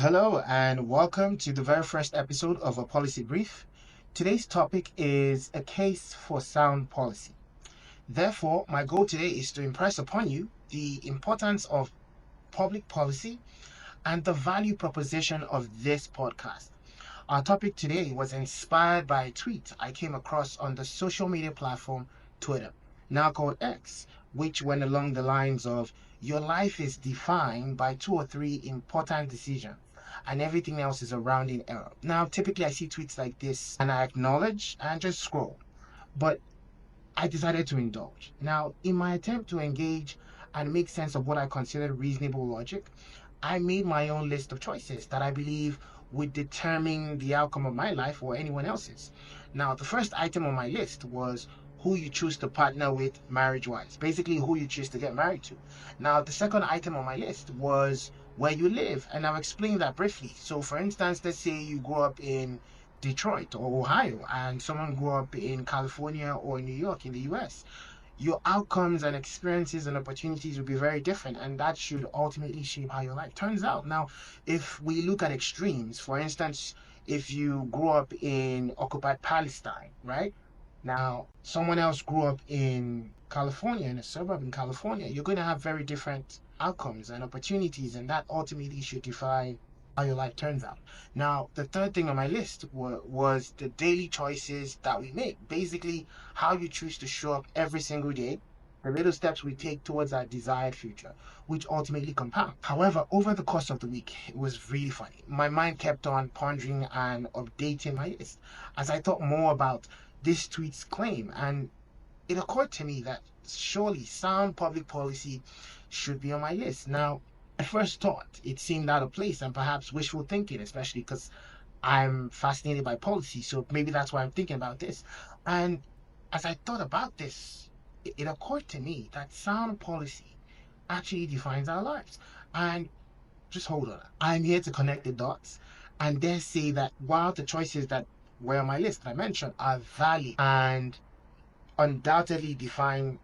Hello, and welcome to the very first episode of a policy brief. Today's topic is a case for sound policy. Therefore, my goal today is to impress upon you the importance of public policy and the value proposition of this podcast. Our topic today was inspired by a tweet I came across on the social media platform Twitter, now called X, which went along the lines of your life is defined by two or three important decisions, and everything else is a rounding error. Now, typically I see tweets like this and I acknowledge and just scroll, but I decided to indulge. Now, in my attempt to engage and make sense of what I consider reasonable logic, I made my own list of choices that I believe would determine the outcome of my life or anyone else's. Now, the first item on my list was who you choose to partner with marriage wise, basically, who you choose to get married to. Now, the second item on my list was where you live, and I'll explain that briefly. So, for instance, let's say you grew up in Detroit or Ohio, and someone grew up in California or New York in the US, your outcomes and experiences and opportunities will be very different, and that should ultimately shape how your life turns out. Now, if we look at extremes, for instance, if you grew up in occupied Palestine, right? Now, someone else grew up in California, in a suburb in California, you're going to have very different outcomes and opportunities, and that ultimately should define how your life turns out. Now, the third thing on my list was the daily choices that we make. Basically, how you choose to show up every single day, the little steps we take towards our desired future, which ultimately compound. However, over the course of the week, it was really funny. My mind kept on pondering and updating my list as I thought more about this tweet's claim, and it occurred to me that surely sound public policy should be on my list. Now, I first thought it seemed out of place and perhaps wishful thinking, especially because I'm fascinated by policy, so maybe that's why I'm thinking about this. And as I thought about this, it occurred to me that sound policy actually defines our lives. And just hold on, I'm here to connect the dots and dare say that while the choices that were on my list that I mentioned are valid and undoubtedly define,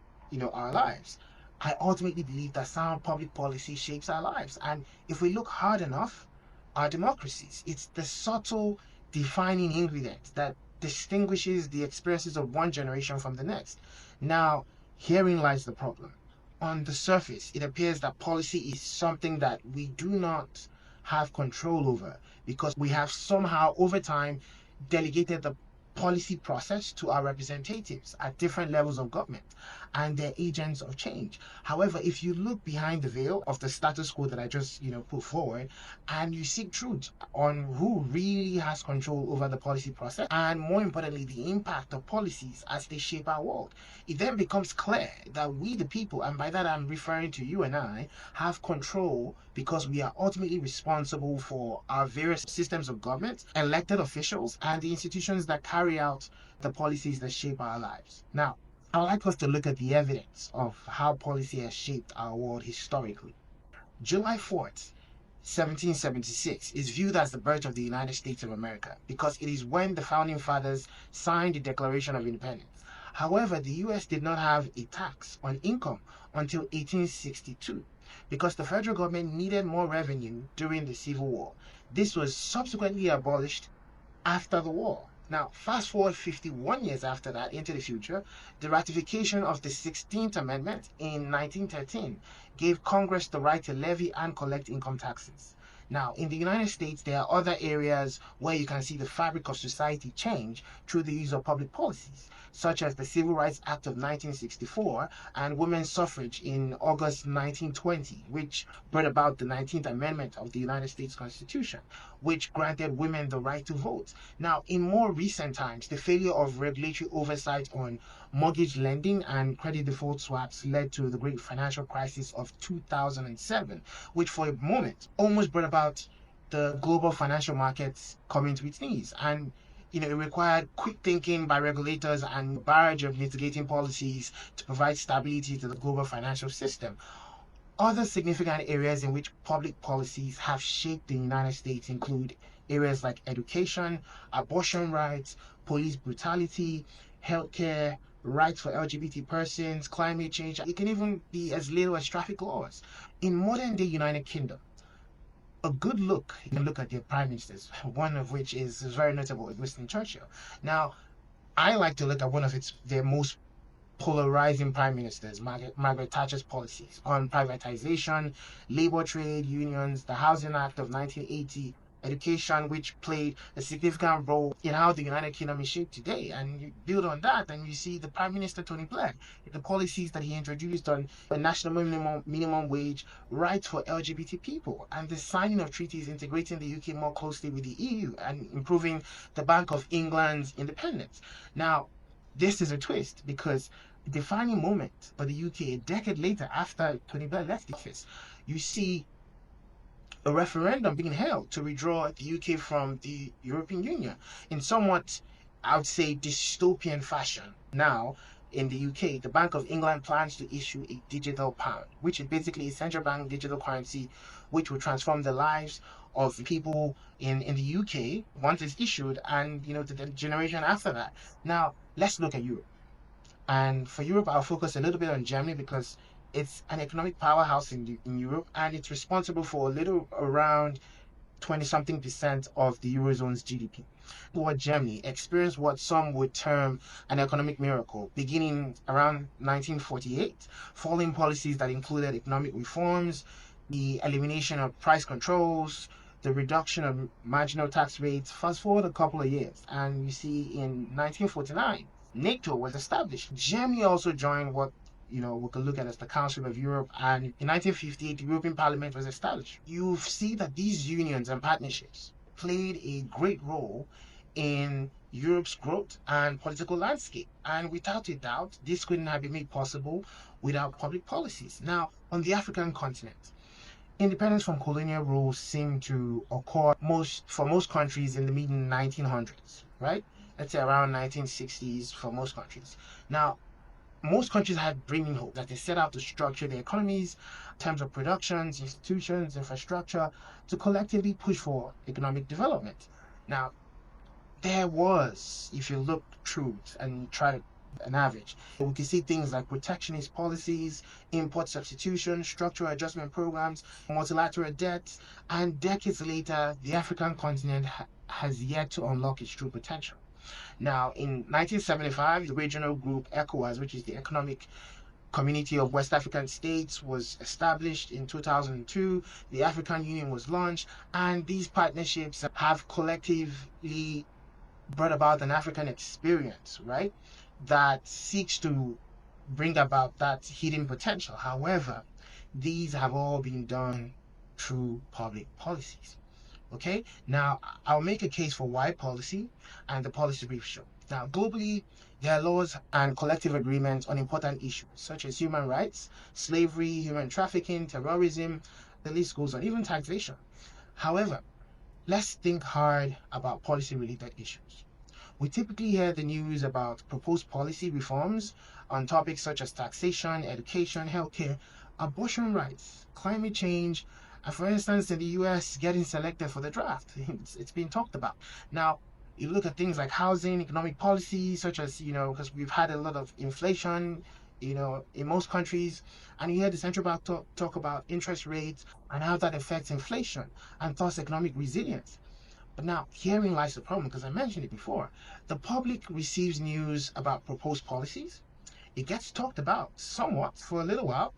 our lives, I ultimately believe that sound public policy shapes our lives. And if we look hard enough, our democracies, it's the subtle defining ingredient that distinguishes the experiences of one generation from the next. Now, herein lies the problem. On the surface, it appears that policy is something that we do not have control over because we have somehow over time delegated the policy process to our representatives at different levels of government and they're agents of change. However, if you look behind the veil of the status quo that I just, put forward and you seek truth on who really has control over the policy process and more importantly, the impact of policies as they shape our world, it then becomes clear that we, the people, and by that I'm referring to you and I, have control because we are ultimately responsible for our various systems of government, elected officials, and the institutions that carry out the policies that shape our lives. Now, I'd like us to look at the evidence of how policy has shaped our world historically. July 4th, 1776 is viewed as the birth of the United States of America because it is when the founding fathers signed the Declaration of Independence. However, the US did not have a tax on income until 1862 because the federal government needed more revenue during the Civil War. This was subsequently abolished after the war. Now, fast forward 51 years after that into the future, the ratification of the 16th Amendment in 1913 gave Congress the right to levy and collect income taxes. Now, in the United States, there are other areas where you can see the fabric of society change through the use of public policies, such as the Civil Rights Act of 1964 and women's suffrage in August 1920, which brought about the 19th Amendment of the United States Constitution, which granted women the right to vote. Now, in more recent times, the failure of regulatory oversight on mortgage lending and credit default swaps led to the great financial crisis of 2007, which for a moment almost brought about the global financial markets coming to its knees. And it required quick thinking by regulators and a barrage of mitigating policies to provide stability to the global financial system. Other significant areas in which public policies have shaped the United States include areas like education, abortion rights, police brutality, healthcare, rights for LGBT persons, climate change. It can even be as little as traffic laws. In modern day United Kingdom, a good look, you can look at their prime ministers, one of which is very notable, Winston Churchill. Now, I like to look at one of their most polarizing prime ministers, Margaret Thatcher's policies on privatization, labor trade unions, the Housing Act of 1980, education, which played a significant role in how the United Kingdom is shaped today. And you build on that, and you see the Prime Minister Tony Blair, the policies that he introduced on a national minimum wage, rights for LGBT people, and the signing of treaties integrating the UK more closely with the EU and improving the Bank of England's independence. Now, this is a twist because the defining moment for the UK a decade later after Tony Blair left office, you see a referendum being held to withdraw the UK from the European Union in somewhat, I would say, dystopian fashion. Now, in the UK, the Bank of England plans to issue a digital pound, which is basically a central bank digital currency, which will transform the lives of people in the UK once it's issued, and the generation after that. Now, let's look at Europe. And for Europe, I'll focus a little bit on Germany because it's an economic powerhouse in Europe, and it's responsible for a little around 20 something percent of the Eurozone's GDP. What Germany experienced what some would term an economic miracle, beginning around 1948, following policies that included economic reforms, the elimination of price controls, the reduction of marginal tax rates. Fast forward a couple of years, and you see in 1949, NATO was established. Germany also joined what we could look at as the Council of Europe, and in 1958, the European Parliament was established. You see that these unions and partnerships played a great role in Europe's growth and political landscape. And without a doubt, this couldn't have been made possible without public policies. Now, on the African continent, independence from colonial rule seemed to occur for most countries in the mid 1900s, right? Let's say around 1960s for most countries. Now, most countries had brimming hope that they set out to structure their economies in terms of productions, institutions, infrastructure to collectively push for economic development. Now, there was, if you look through and try an average, we can see things like protectionist policies, import substitution, structural adjustment programs, multilateral debt, and decades later, the African continent has yet to unlock its true potential. Now, in 1975, the regional group ECOWAS, which is the Economic Community of West African States, was established. In 2002, the African Union was launched, and these partnerships have collectively brought about an African experience, right, that seeks to bring about that hidden potential. However, these have all been done through public policies. Okay, now I'll make a case for why policy and the policy brief show. Now, globally, there are laws and collective agreements on important issues such as human rights, slavery, human trafficking, terrorism, the list goes on, even taxation. However, let's think hard about policy related issues. We typically hear the news about proposed policy reforms on topics such as taxation, education, healthcare, abortion rights, climate change, and for instance, in the US, getting selected for the draft. It's been talked about. Now, you look at things like housing, economic policy, such as, because we've had a lot of inflation, in most countries, and you hear the central bank talk about interest rates and how that affects inflation and thus economic resilience. But now, herein lies the problem, because I mentioned it before. The public receives news about proposed policies. It gets talked about somewhat for a little while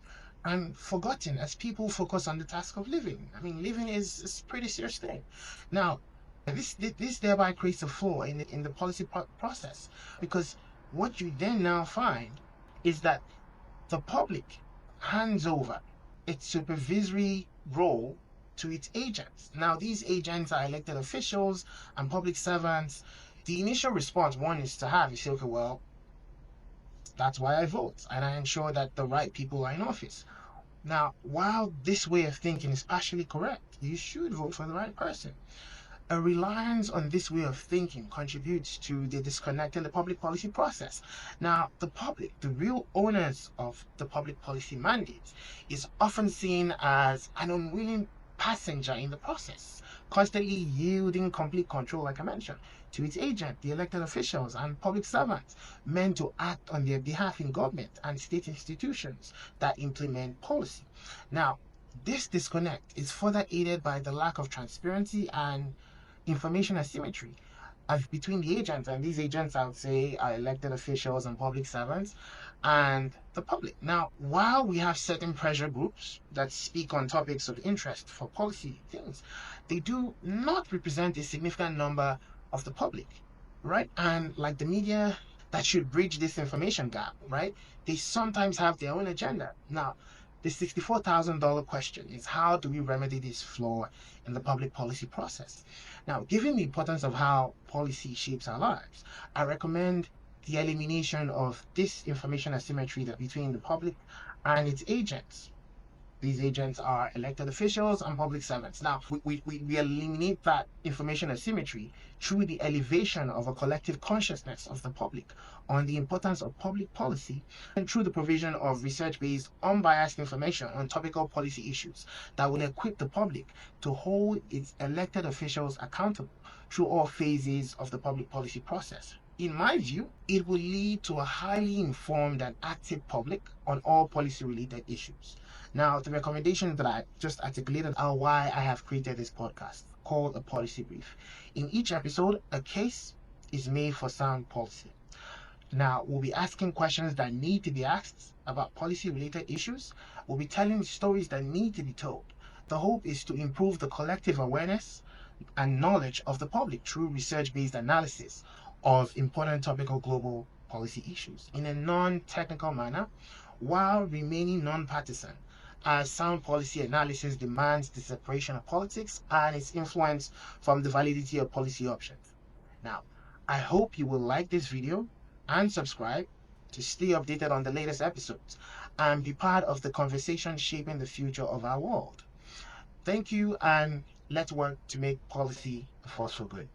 and forgotten as people focus on the task of living. I mean, living is a pretty serious thing. Now, this thereby creates a flaw in the policy process, because what you then now find is that the public hands over its supervisory role to its agents. Now, these agents are elected officials and public servants. The initial response one is to have is say, okay, well, that's why I vote, and I ensure that the right people are in office. Now, while this way of thinking is partially correct, you should vote for the right person. A reliance on this way of thinking contributes to the disconnect in the public policy process. Now, the public, the real owners of the public policy mandates, is often seen as an unwilling passenger in the process, constantly yielding complete control, like I mentioned, to its agent, the elected officials and public servants meant to act on their behalf in government and state institutions that implement policy. Now, This disconnect is further aided by the lack of transparency and information asymmetry as between the agents, and these agents, I would say, are elected officials and public servants, and the public. Now, while we have certain pressure groups that speak on topics of interest for policy things, they do not represent a significant number of the public, right? And like the media that should bridge this information gap, right? They sometimes have their own agenda. Now, the $64,000 question is, how do we remedy this flaw in the public policy process? Now, given the importance of how policy shapes our lives, I recommend the elimination of this information asymmetry between the public and its agents. These agents are elected officials and public servants. Now, we eliminate that information asymmetry through the elevation of a collective consciousness of the public on the importance of public policy and through the provision of research-based, unbiased information on topical policy issues that will equip the public to hold its elected officials accountable through all phases of the public policy process. In my view, it will lead to a highly informed and active public on all policy-related issues. Now, the recommendations that I just articulated are why I have created this podcast called A Policy Brief. In each episode, a case is made for sound policy. Now, we'll be asking questions that need to be asked about policy-related issues. We'll be telling stories that need to be told. The hope is to improve the collective awareness and knowledge of the public through research-based analysis of important topical global policy issues in a non-technical manner while remaining non-partisan, as sound policy analysis demands the separation of politics and its influence from the validity of policy options. Now, I hope you will like this video and subscribe to stay updated on the latest episodes and be part of the conversation shaping the future of our world. Thank you, and let's work to make policy a force for good.